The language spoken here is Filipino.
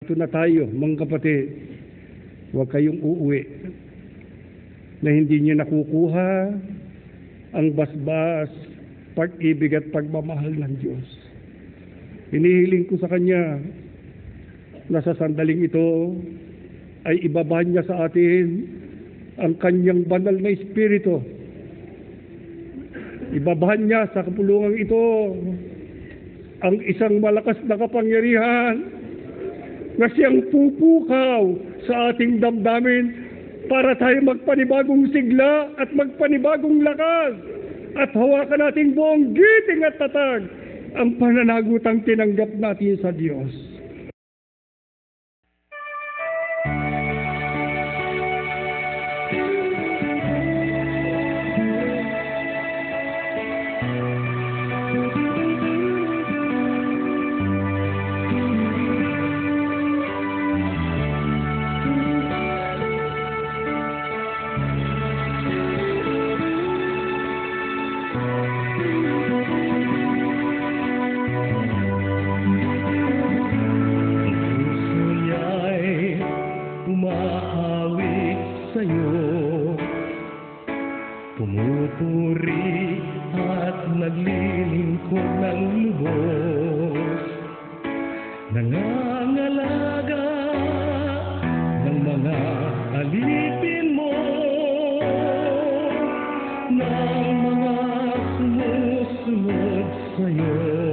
Ito na tayo, mga kapatid. Huwag kayong uuwi na hindi niyo nakukuha ang basbas, pag-ibig at pagmamahal ng Diyos. Hinihiling ko sa Kanya na sa sandaling ito ay ibaba niya sa atin ang Kanyang banal na Espiritu. Ibabahan niya sa kapulungan ito ang isang malakas na kapangyarihan na siyang pupukaw sa ating damdamin para tayo magpanibagong sigla at magpanibagong lakas at hawakan nating buong giting at tatag ang pananagutang tinanggap natin sa Diyos. Pumupuri at naglilingkod ng lubos, nangangalaga ng mga alipin mo, ng mga sumusunod sa'yo.